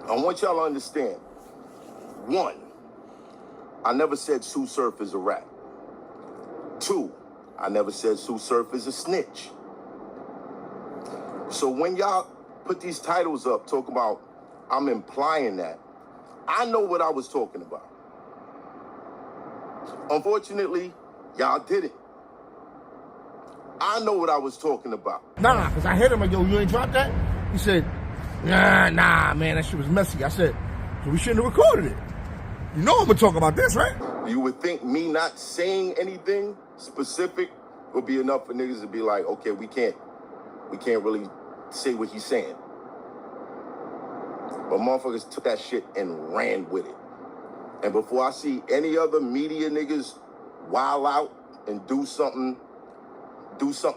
I want y'all to understand. One, I never said Sue Surf is a rat. Two, I never said Sue Surf is a snitch. So when y'all put these titles up, talk about, I'm implying that, I know what I was talking about. Unfortunately, y'all didn't. I know what I was talking about. Nah, because I hit him like, yo, you ain't dropped that? He said, nah, man, that shit was messy. I said, so we shouldn't have recorded it. You know I'm gonna talk about this, right? You would think me not saying anything specific would be enough for niggas to be like, okay, we can't really say what he's saying. But motherfuckers took that shit and ran with it. And before I see any other media niggas wild out and do something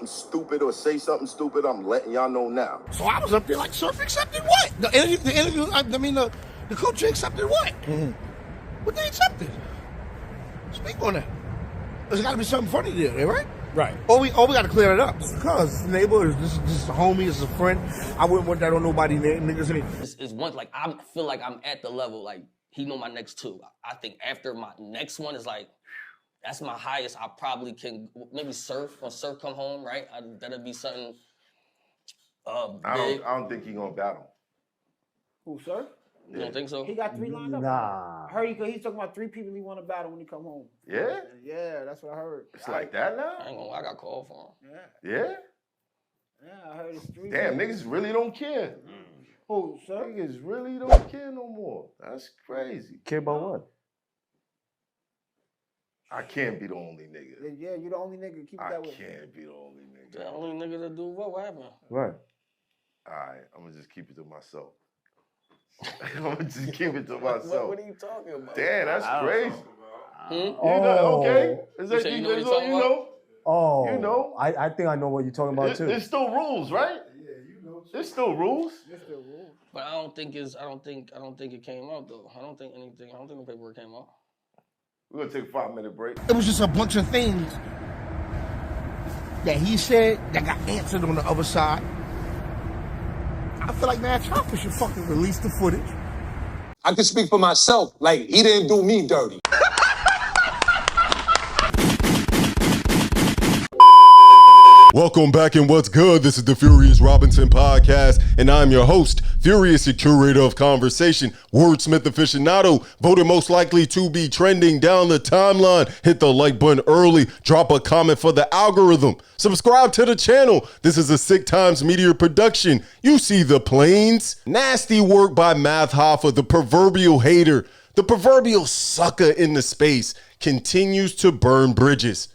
stupid or say something stupid, I'm letting y'all know now. So I was up there like, Surf accepted what? The interview, the coach accepted what? Mm-hmm. What they accepted? Speak on that. There's got to be something funny there, right? Right. Or we got to clear it up. Just because it's a neighbor, this is a homie, it's a friend. I wouldn't want that on nobody niggas. It's one, like, I feel like I'm at the level, like, he know my next two. I think after my next one is like, that's my highest. I probably can, maybe Surf, when Surf come home, right? That'll be something I don't think he gonna battle. Who, Surf? You don't think so? He got 3 lined up. Nah. I heard he's talking about 3 people he want to battle when he come home. Yeah? Yeah, that's what I heard. It's like that now? I ain't gonna lie, I got called for him. Yeah? Yeah, I heard it's 3 Damn, people. niggas really don't care. Who, Surf? Niggas really don't care no more. That's crazy. Care about what? I can't be the only nigga. Yeah, you the only nigga. Keep it that way. I can't be the only nigga. The only nigga that do what? What happened? Right. All right, I'm gonna just keep it to myself. I'm gonna just keep it to myself. What are you talking about? Damn, that's crazy. Hmm? Oh. You know, okay. Is that you know what he's talking you about? know? Oh. You know? I think I know what you're talking about, too. There's still rules, right? Yeah, you know. There's still rules. There's still rules. But I don't think it came out though. I don't think the paperwork came out. We're gonna take a 5-minute break. It was just a bunch of things that he said that got answered on the other side. I feel like Matt Hoffa should fucking release the footage. I can speak for myself. Like, he didn't do me dirty. Welcome back and what's good? This is the FuriousRobinson podcast and I'm your host, Furious, the curator of conversation, wordsmith aficionado, voted most likely to be trending down the timeline. Hit the like button early, drop a comment for the algorithm, subscribe to the channel. This is a Sick Times Media production. You see the planes. Nasty work by Math Hoffa, the proverbial hater, the proverbial sucker in the space, continues to burn bridges.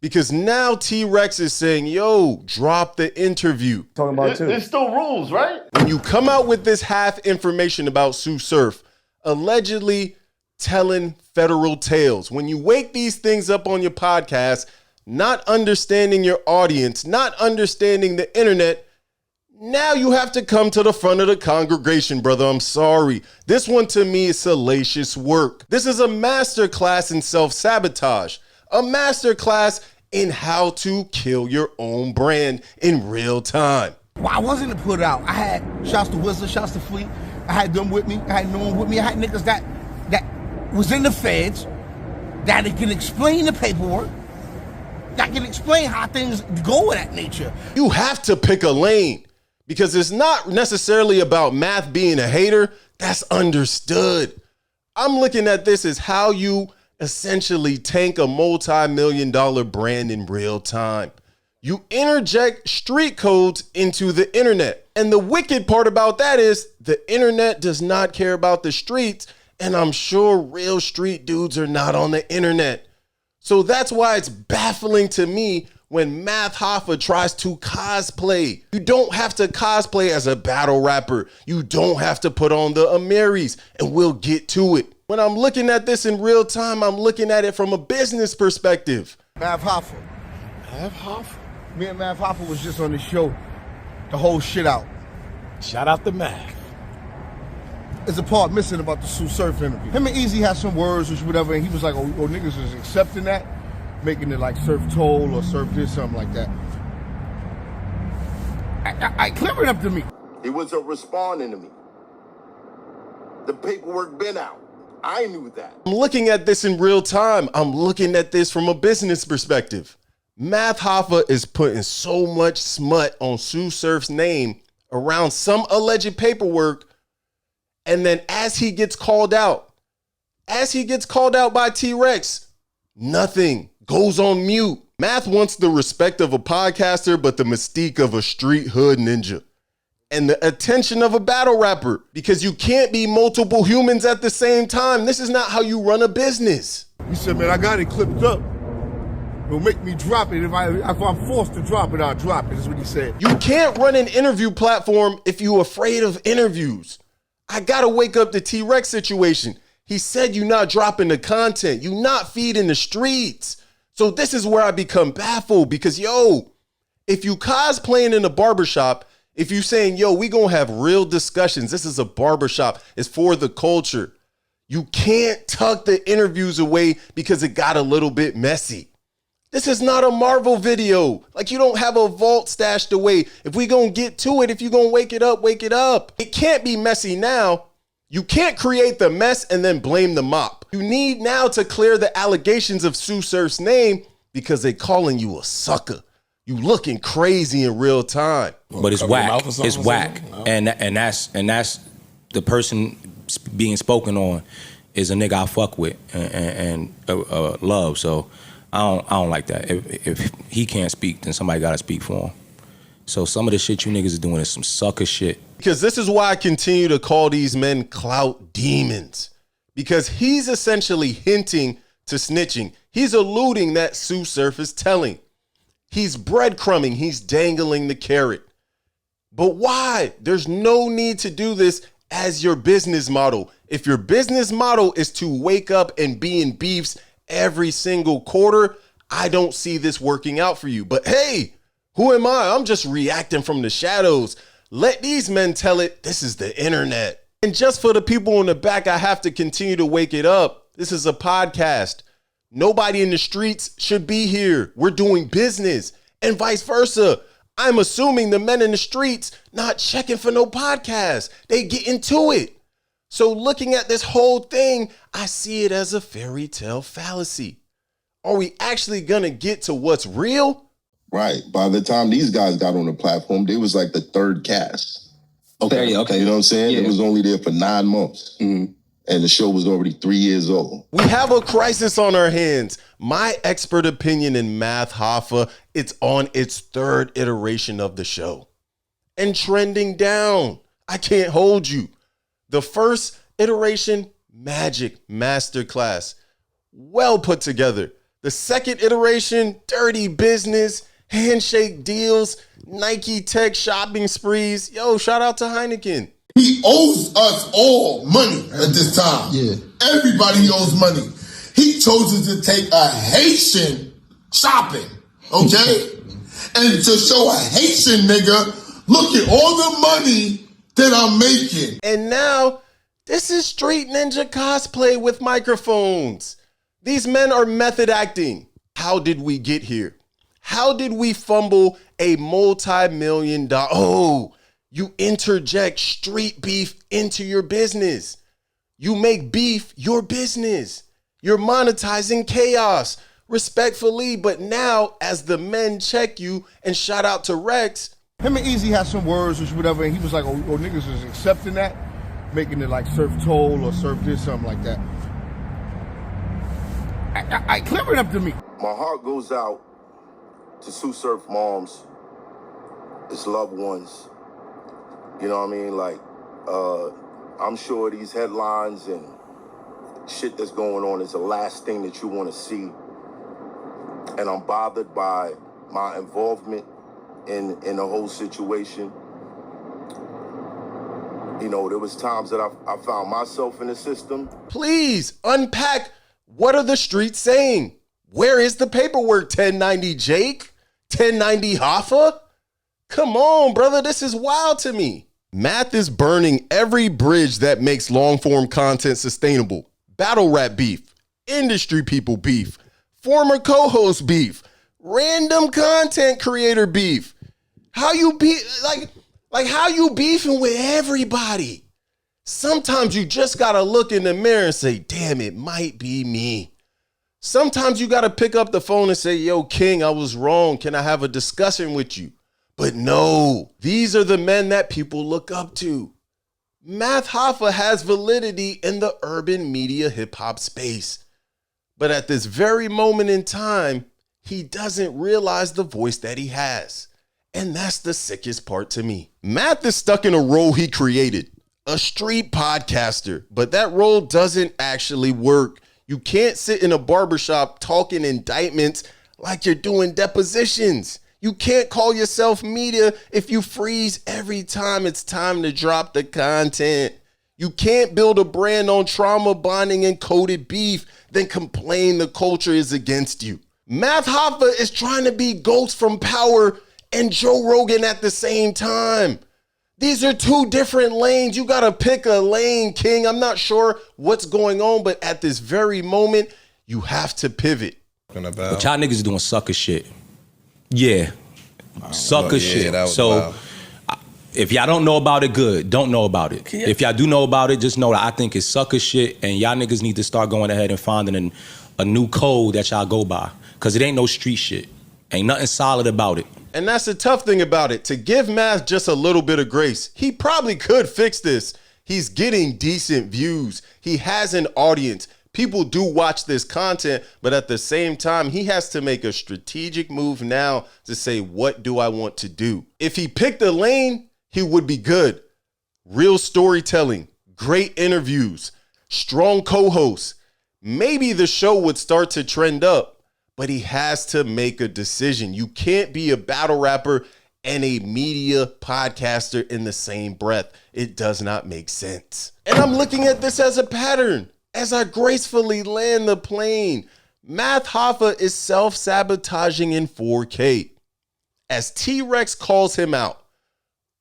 Because now T-Rex is saying, yo, drop the interview. Talking about, too. There's still rules, right? When you come out with this half information about Sue Surf, allegedly telling federal tales, when you wake these things up on your podcast, not understanding your audience, not understanding the internet, now you have to come to the front of the congregation, brother. I'm sorry. This one to me is salacious work. This is a masterclass in self-sabotage, a masterclass in how to kill your own brand in real time. Why wasn't it put out? I had shouts to Wizard, shouts to Fleet. I had them with me. I had no one with me. I had niggas that was in the feds, that can explain the paperwork, that can explain how things go of that nature. You have to pick a lane because it's not necessarily about Math being a hater. That's understood. I'm looking at this as how you essentially tank a multi-million-dollar brand in real time. You interject street codes into the internet. And the wicked part about that is the internet does not care about the streets, and I'm sure real street dudes are not on the internet. So that's why it's baffling to me when Math Hoffa tries to cosplay. You don't have to cosplay as a battle rapper. You don't have to put on the Amiris, and we'll get to it. When I'm looking at this in real time, I'm looking at it from a business perspective. Math Hoffa. Math Hoffa? Me and Math Hoffa was just on the show. The whole shit out. Shout out to Math. There's a part missing about the Sue Surf interview. Him and Easy had some words or whatever, and he was like, oh, niggas is accepting that, making it like Surf told or Surf did something like that. I clear it up to me. He wasn't responding to me. The paperwork been out. I knew that. I'm looking at this in real time. I'm looking at this from a business perspective. Math Hoffa is putting so much smut on TSU Surf's name around some alleged paperwork. And then as he gets called out by T-Rex, nothing, goes on mute. Math wants the respect of a podcaster, but the mystique of a street hood ninja. And the attention of a battle rapper, because you can't be multiple humans at the same time. This is not how you run a business. He said, man, I got it clipped up. It'll make me drop it. If I'm forced to drop it, I'll drop it. That's what he said. You can't run an interview platform if you're afraid of interviews. I gotta wake up the T-Rex situation. He said you're not dropping the content. You're not feeding the streets. So this is where I become baffled because, if you cosplaying in a barbershop, if you saying, we gonna have real discussions, this is a barbershop, it's for the culture. You can't tuck the interviews away because it got a little bit messy. This is not a Marvel video. Like, you don't have a vault stashed away. If we gonna get to it, if you gonna wake it up, wake it up. It can't be messy now. You can't create the mess and then blame the mop. You need now to clear the allegations of TSU Surf's name because they calling you a sucker. You looking crazy in real time. But it's whack. It's whack. And that's the person being spoken on is a nigga I fuck with and love. So I don't like that. If he can't speak, then somebody gotta speak for him. So some of the shit you niggas is doing is some sucker shit. Because this is why I continue to call these men clout demons. Because he's essentially hinting to snitching. He's alluding that TSU Surf is telling. He's breadcrumbing. He's dangling the carrot. But why? There's no need to do this as your business model. If your business model is to wake up and be in beefs every single quarter, I don't see this working out for you. But hey, who am I? I'm just reacting from the shadows. Let these men tell it. This is the internet. And just for the people in the back, I have to continue to wake it up. This is a podcast. Nobody in the streets should be here. We're doing business and vice versa. I'm assuming the men in the streets not checking for no podcast. They get into it. So looking at this whole thing, I see it as a fairy tale fallacy. Are we actually gonna get to what's real? Right. By the time these guys got on the platform, they was like the third cast. Okay, okay. You know what I'm saying? Yeah. It was only there for 9 months. Mm-hmm. And the show was already 3 years old. We have a crisis on our hands. My expert opinion in Math Hoffa, it's on its 3rd iteration of the show. And trending down. I can't hold you. The first iteration, magic masterclass. Well put together. The second iteration, dirty business, handshake deals, Nike tech shopping sprees. Shout out to Heineken. He owes us all money at this time. Yeah. Everybody owes money. He chose to take a Haitian shopping, okay? And to show a Haitian nigga, look at all the money that I'm making. And now, this is street ninja cosplay with microphones. These men are method acting. How did we get here? How did we fumble a multi-million-dollar... Oh, you interject street beef into your business. You make beef your business. You're monetizing chaos respectfully, but now as the men check you, and shout out to Rex. Him and Easy had some words or whatever, and he was like, oh niggas is accepting that, making it like surf toll or surf this, something like that. I clear it up to me. My heart goes out to TSU Surf moms, his loved ones. You know what I mean? Like, I'm sure these headlines and shit that's going on is the last thing that you want to see. And I'm bothered by my involvement in the whole situation. You know, there was times that I found myself in the system. Please unpack. What are the streets saying? Where is the paperwork, 1090 Jake? 1090 Hoffa? Come on, brother, this is wild to me. Math is burning every bridge that makes long-form content sustainable. Battle rap beef, industry people beef, former co-host beef, random content creator beef. How you be like how you beefing with everybody? Sometimes you just gotta look in the mirror and say, damn, it might be me. Sometimes you gotta pick up the phone and say, yo, King, I was wrong. Can I have a discussion with you? But no, these are the men that people look up to. Math Hoffa has validity in the urban media hip hop space. But at this very moment in time, he doesn't realize the voice that he has. And that's the sickest part to me. Math is stuck in a role he created, a street podcaster, but that role doesn't actually work. You can't sit in a barbershop talking indictments like you're doing depositions. You can't call yourself media if you freeze every time it's time to drop the content. You can't build a brand on trauma bonding and coded beef, then complain the culture is against you. Math Hoffa is trying to be Ghost from Power and Joe Rogan at the same time. These are two different lanes. You gotta pick a lane, King. I'm not sure what's going on, but at this very moment, you have to pivot. But y'all niggas doing sucker shit. Yeah. Sucker shit. So if y'all don't know about it, good. Don't know about it. Yeah. If y'all do know about it, just know that I think it's sucker shit, and y'all niggas need to start going ahead and finding a new code that y'all go by. Cause it ain't no street shit. Ain't nothing solid about it. And that's the tough thing about it. To give Math just a little bit of grace, he probably could fix this. He's getting decent views. He has an audience. People do watch this content, but at the same time, he has to make a strategic move now to say, what do I want to do? If he picked a lane, he would be good. Real storytelling, great interviews, strong co-hosts. Maybe the show would start to trend up, but he has to make a decision. You can't be a battle rapper and a media podcaster in the same breath. It does not make sense. And I'm looking at this as a pattern. As I gracefully land the plane, Math Hoffa is self-sabotaging in 4K. As T-Rex calls him out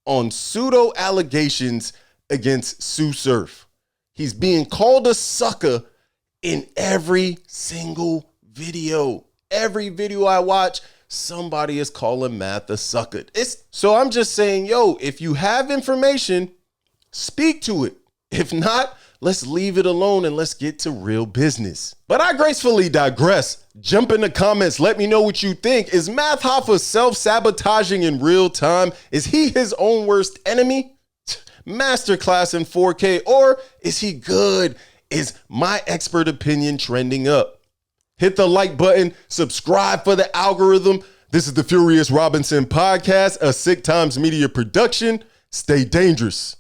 on pseudo allegations against TSU Surf. He's being called a sucker in every single video. Every video I watch, somebody is calling Math a sucker. So I'm just saying, yo, if you have information, speak to it. If not, let's leave it alone and let's get to real business. But I gracefully digress. Jump in the comments. Let me know what you think. Is Math Hoffa self-sabotaging in real time? Is he his own worst enemy? Masterclass in 4K. Or is he good? Is my expert opinion trending up? Hit the like button. Subscribe for the algorithm. This is the Furious Robinson podcast, a Sick Times Media production. Stay dangerous.